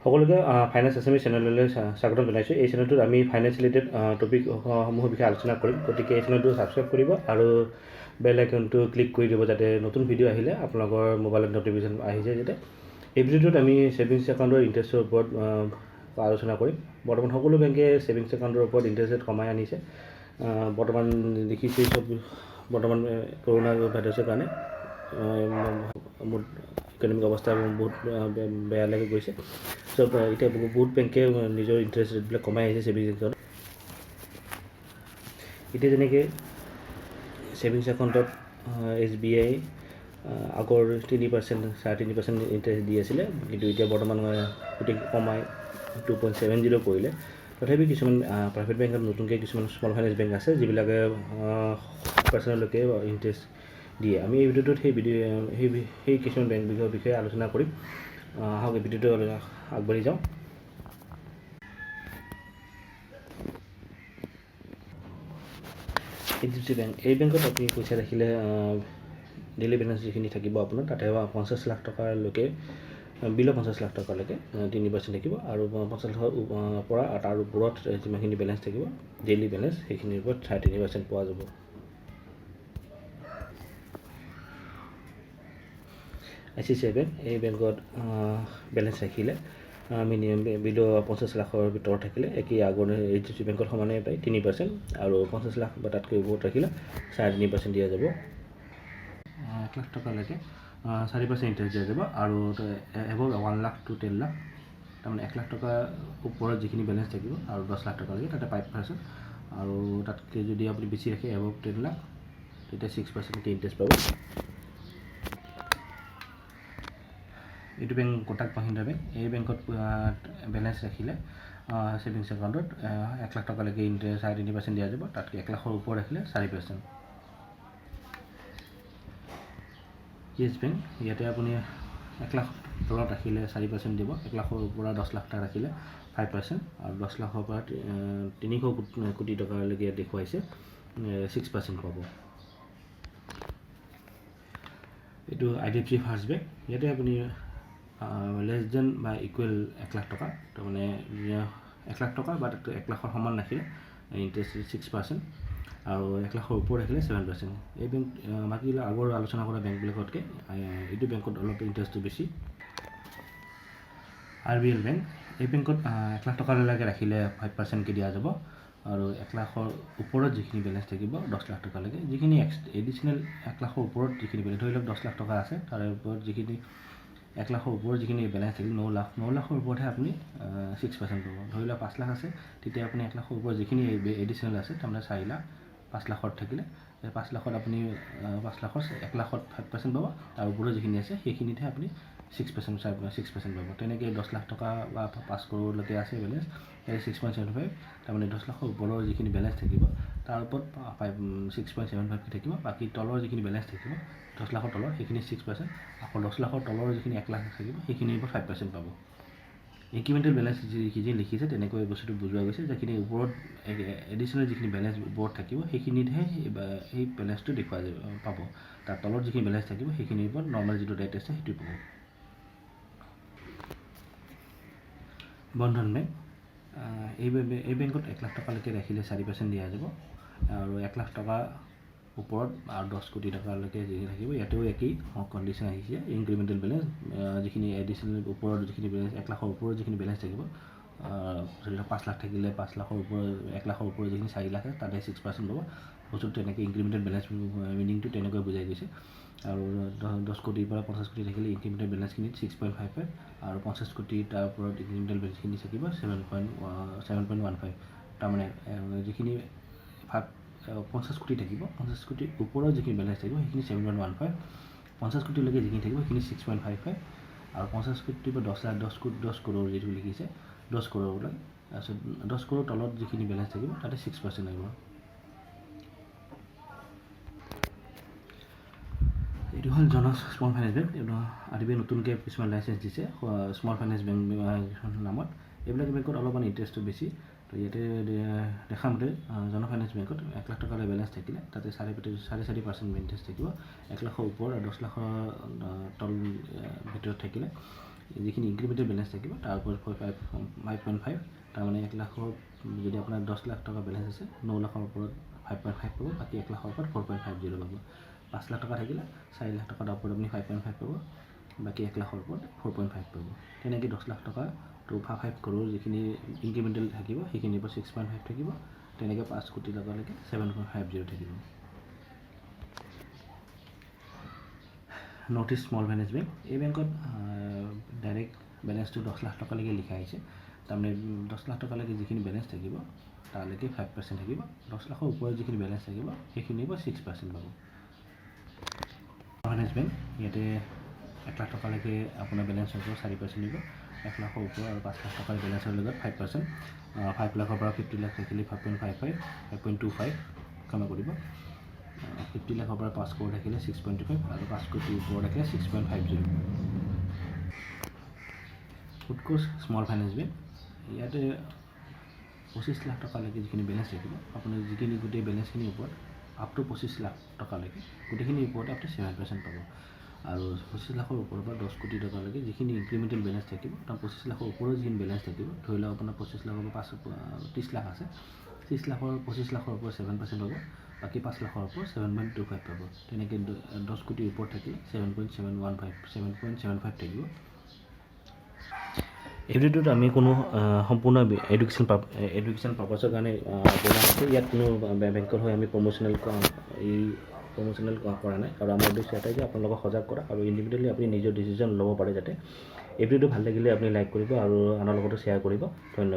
সকলোকে finance SME চেনেললৈ স্বাগতম জনাইছোঁ। এই চেনেলটোত আমি ফাইনেন্স ৰিলেটেড টপিকসমূহৰ বিষয়ে আলোচনা কৰিম। গতিকে এই চেনেলটো ছাবস্ক্ৰাইব কৰিব আৰু বেল আইকনটো ক্লিক কৰি দিব, যাতে নতুন ভিডিঅ' আহিলে আপোনালোকৰ মোবাইলত ন'টিফিকেশ্যন আহি যায়। যাতে এই ভিডিঅ'টোত আমি ছেভিংছ একাউণ্টৰ ইণ্টাৰেষ্টৰ ওপৰত আলোচনা কৰিম। বৰ্তমান সকলো বেংকে ছেভিংছ একাউণ্টৰ ওপৰত ইণ্টাৰেষ্ট ৰেট কমাই আনিছে। বৰ্তমান দেখিছেই চব, বৰ্তমান কৰোণা ভাইৰাছৰ কাৰণে ইকনমিক অৱস্থা বহুত বেয়ালৈকে গৈছে। চব এতিয়া বহুত বেংকে নিজৰ ইণ্টাৰেষ্ট ৰেটবিলাক কমাই আহিছে ছেভিংছ একাউণ্টত। এতিয়া যেনেকৈ ছেভিংছ একাউণ্টত SBI আগৰ 3%, 3.5% ইণ্টাৰেষ্ট দি আছিলে, কিন্তু এতিয়া বৰ্তমান গোটেই কমাই 2.70 কৰিলে। তথাপি কিছুমান প্ৰাইভেট বেংকত নতুনকৈ কিছুমান স্মল ফাইনেন্স বেংক আছে যিবিলাকে পাৰ্চনেললৈকে ইণ্টাৰেষ্ট দিয়ে। আমি এই ভিডিঅ'টোত সেই কিছুমান বেংকৰ বিষয়ে আলোচনা কৰিম। আহক এই ভিডিঅ'টো আগবাঢ়ি যাওঁ। HDFC বেংক, এই বেংকত আপুনি পইচা ৰাখিলে ডেইলি বেলেঞ্চ যিখিনি থাকিব আপোনাৰ, তাতে 50 লাখ টকালৈকে, বিল' 50 লাখ টকালৈকে 3% থাকিব, আৰু 50 লাখৰ পৰা তাৰ ওপৰত যিমানখিনি বেলেঞ্চ থাকিব ডেইলি বেলেঞ্চ, সেইখিনিৰ ওপৰত 3.5% পোৱা যাব। ICICI বেংক, এই বেংকত বেলেঞ্চ ৰাখিলে মিনিমাম বিল' 50 লাখৰ ভিতৰত থাকিলে একেই আগৰ HDFC বেংকত সমানে পায় 3%, আৰু 50 লাখ বা তাতকৈ ওপৰত ৰাখিলে 3.5% দিয়া যাব। 1 লাখ টকালৈকে 4% ইণ্টাৰেষ্ট দিয়া যাব, আৰু এবাৰ 1 লাখ to 10 লাখ, তাৰমানে 1 লাখ টকাৰ ওপৰত যিখিনি বেলেঞ্চ থাকিব আৰু 10 লাখ টকালৈকে তাতে 5%, আৰু তাতকৈ যদি আপুনি বেছি ৰাখে এবাৰ 10 লাখ, তেতিয়া 6% ইণ্টাৰেষ্ট পাব। এইটো বেংক কোটাক মহিন্দ্ৰা বেংক। এই বেংকত বেলেঞ্চ ৰাখিলে ছেভিংছ একাউণ্টত 1 লাখ টকালৈকে ইণ্টাৰেষ্ট 3.5% দিয়া যাব, তাতকৈ 1 লাখৰ ওপৰত ৰাখিলে 4%। য়েছ বেংক, ইয়াতে আপুনি 1 লাখ তলত ৰাখিলে 4% দিব, 1 লাখৰ পৰা 10 লাখ টকা ৰাখিলে 5%, আৰু 10 লাখৰ পৰা 300 কোটি টকালৈকে দেখুৱাইছে 6% পাব। এইটো IDFC ফাৰ্ষ্ট বেংক, ইয়াতে আপুনি লেছ দেন বা ইকুৱেল 1 লাখ টকা, তাৰমানে 1 লাখ টকা বা তাতকৈ 1 লাখৰ সমান ৰাখিলে ইণ্টাৰেষ্ট 6%, আৰু 1 লাখৰ ওপৰত ৰাখিলে 7%। এই বেংক বাকী আগৰ আলোচনা কৰা বেংকবিলাকতকৈ এইটো বেংকত অলপ ইণ্টাৰেষ্টটো বেছি। RBL বেংক, এই বেংকত 1 লাখ টকালৈকে ৰাখিলে 5%কৈ দিয়া যাব, আৰু 1 লাখৰ ওপৰত যিখিনি বেলেঞ্চ থাকিব 10 লাখ টকালৈকে, যিখিনি এডিশ্যনেল 1 লাখৰ ওপৰত যিখিনি বেলেঞ্চ, ধৰি লওক 10 লাখ টকা আছে, তাৰে ওপৰত যিখিনি 1 লাখৰ ওপৰত যিখিনি বেলেঞ্চ থাকিল 9 লাখৰ ওপৰতহে আপুনি 6% পাব। ধৰি লওক 5 লাখ আছে, তেতিয়া আপুনি 1 লাখৰ ওপৰত যিখিনি এডিশ্যনেল আছে, তাৰমানে 4 লাখ, 5 লাখত থাকিলে 5 লাখত আপুনি 5 লাখৰ 1 লাখত 5% পাব, তাৰ ওপৰত যিখিনি আছে সেইখিনিতহে আপুনি 6% পাব। তেনেকৈ 10 লাখ টকা বা 5 কৰোৰলৈকে আছে বেলেঞ্চ, 6.75, তাৰমানে 10 লাখৰ ওপৰৰ যিখিনি বেলেঞ্চ থাকিব তাৰ ওপৰত 6.75 থাকিব, বাকী তলৰ যিখিনি বেলেঞ্চ থাকিব 10 লাখৰ তলৰ সেইখিনি 6%, আকৌ 10 লাখৰ তলৰ যিখিনি 1 লাখ থাকিব সেইখিনিৰ ওপৰত 5% পাব। ইনক্ৰিমেণ্টেল বেলেঞ্চ যি লিখিছে তেনেকৈ বস্তুটো বুজোৱা গৈছে, যিখিনি ওপৰত এডিশ্যনেল যিখিনি বেলেঞ্চ ওপৰত থাকিব সেইখিনিতহে সেই বেলেঞ্চটো দেখুওৱা পাব, তাৰ তলত যিখিনি বেলেঞ্চ থাকিব সেইখিনিৰ ওপৰত নৰ্মেল যিটো ৰেট আছে সেইটো পাব। বন্ধন বেংক, এই বেংকত 1 লাখ টকালৈকে ৰাখিলে 4% দিয়া যাব, আৰু 1 লাখ টকা ওপৰত আৰু 10 কোটি টকালৈকে যিখিনি থাকিব ইয়াতেও একেই কণ্ডিশ্যন আহিছে। ইনক্ৰিমেণ্টেল বেলেঞ্চ যিখিনি এডিশ্যনেল ওপৰত যিখিনি বেলেঞ্চ 1 লাখৰ ওপৰত যিখিনি বেলেঞ্চ থাকিব, ধৰি লওক 5 লাখ থাকিলে 5 লাখৰ ওপৰত 1 লাখৰ ওপৰত যিখিনি 4 লাখ আছে তাতে 6% পাব। বস্তুটো তেনেকৈ ইনক্ৰিমেণ্টেল বেলেঞ্চ মিনিংটো তেনেকৈ বুজাই গৈছে। আৰু 10 কোটিৰ পৰা 50 কোটি থাকিলে ইনক্ৰিমেণ্টেল বেলেঞ্চখিনিত 6.55, আৰু 50 কোটি তাৰ ওপৰত ইনক্ৰিমেণ্টেল বেলেঞ্চখিনি থাকিব 7.15, তাৰমানে যিখিনি 50 কোটি থাকিব, 50 কোটিৰ ওপৰত যিখিনি বেলেঞ্চ থাকিব সেইখিনি 7.15, 50 কোটিলৈকে যিখিনি থাকিব সেইখিনি 6.55, আৰু 50 কোটিৰ পৰা 10 কৰোৰ যিটো লিখিছে 10 কৰোৰলৈ, তাৰপিছত 10 কৰোৰ তলত যিখিনি বেলেঞ্চ থাকিব তাতে 6% আহিব। এইটো হ'ল জনক স্মল ফাইনেন্স বেংক। RBI নতুনকৈ কিছুমান লাইচেঞ্চ দিছে স্মল ফাইনেন্স বেংক নামত। এইবিলাক বেংকত অলপমান ইণ্টাৰেষ্টটো বেছি। তো ইয়াতে দেখা মতে জনক ফাইনেন্স বেংকত 1 লাখ টকাৰ বেলেঞ্চ থাকিলে তাতে 4.5% ইণ্টাৰেষ্ট থাকিব। 1 লাখৰ ওপৰত আৰু 10 লাখৰ তল ভিতৰত থাকিলে যিখিনি ইনক্ৰিমেণ্টেল বেলেঞ্চ থাকিব তাৰ ওপৰত 5.5 তাৰমানে 1 লাখৰ যদি আপোনাৰ 10 লাখ টকা বেলেঞ্চ আছে 9 লাখৰ ওপৰত 5.5 পাব, বাকী 1 লাখৰ ওপৰত 4.50 পাব। 5 লাখ টকা থাকিলে 4 লাখ টকাৰ ওপৰত আপুনি 5.5 পাব, বাকী 1 লাখৰ ওপৰত 4.5 পাব। তেনেকৈ 10 লাখ টকা টু 5 কৰোৰ যিখিনি ইনক্ৰিমেণ্টেল থাকিব সেইখিনিৰ পৰা 6.5 থাকিব, তেনেকৈ 5 কোটি টকালৈকে 7.50 থাকিব। North east small finance bank, এই বেংকত ডাইৰেক্ট বেলেঞ্চটো 10 লাখ টকালৈকে লিখা আহিছে। তাৰমানে 10 লাখ টকালৈকে যিখিনি বেলেঞ্চ থাকিব তালৈকে 5% থাকিব, 10 লাখৰ ওপৰত যিখিনি বেলেঞ্চ থাকিব সেইখিনিৰ পৰা 6% পাব। ফাইনেন্স বেংক ইয়াতে 1 লাখ টকালৈকে আপোনাৰ বেলেঞ্চৰ ওপৰত 4% দিব, 1 লাখৰ ওপৰত আৰু 5 লাখ টকাৰ বেলেঞ্চৰ লগত 5%, 5 লাখৰ পৰা 50 লাখ থাকিলে 5.55, 5.25 ক্ষমা কৰিব, 50 লাখৰ পৰা 5 কৰোৰ থাকিলে 6.25 আৰু 5 কোটিৰ ওপৰত থাকিলে 6.50। উৎকৰ্ষ স্মল ফাইনেন্স বেংক, ইয়াতে 25 লাখ টকালৈকে যিখিনি বেলেঞ্চ থাকিব আপুনি যিখিনি গোটেই বেলেঞ্চখিনিৰ ওপৰত আপ টু 25 লাখ টকালৈকে গোটেইখিনিৰ ওপৰত আপুনি 7% পাব। আৰু 25 লাখৰ ওপৰৰ পৰা 10 কোটি টকালৈকে যিখিনি ইনক্ৰিমেণ্টেল বেলেঞ্চ থাকিব তাৰ 25 লাখৰ ওপৰত যিখিনি বেলেঞ্চ থাকিব, ধৰি লওক আপোনাৰ 25 লাখৰ পৰা 30 লাখ আছে, 30 লাখৰ 25 লাখৰ ওপৰত 7% পাব, বাকী 5 লাখৰ ওপৰত 7.25 পাব। তেনেকৈ 10 কোটিৰ ওপৰত থাকিলে 7.75 থাকিব। এই ভিডিঅ'টোত আমি কোনো সম্পূৰ্ণ এডুকেশ্যন পাৰ্পাছৰ কাৰণে বনোৱা হৈছে। ইয়াত কোনো বেংকৰ হৈ আমি প্ৰমোচনেল কৰা নাই, আৰু আমাৰ উদ্দেশ্য এটাই যে আপোনালোকক সজাগ কৰা আৰু ইণ্ডিভিজুৱেলি আপুনি নিজৰ ডিচিশ্যন ল'ব পাৰে যাতে। এই ভিডিঅ'টো ভাল লাগিলে আপুনি লাইক কৰিব আৰু আনৰ লগতো শ্বেয়াৰ কৰিব। ধন্যবাদ।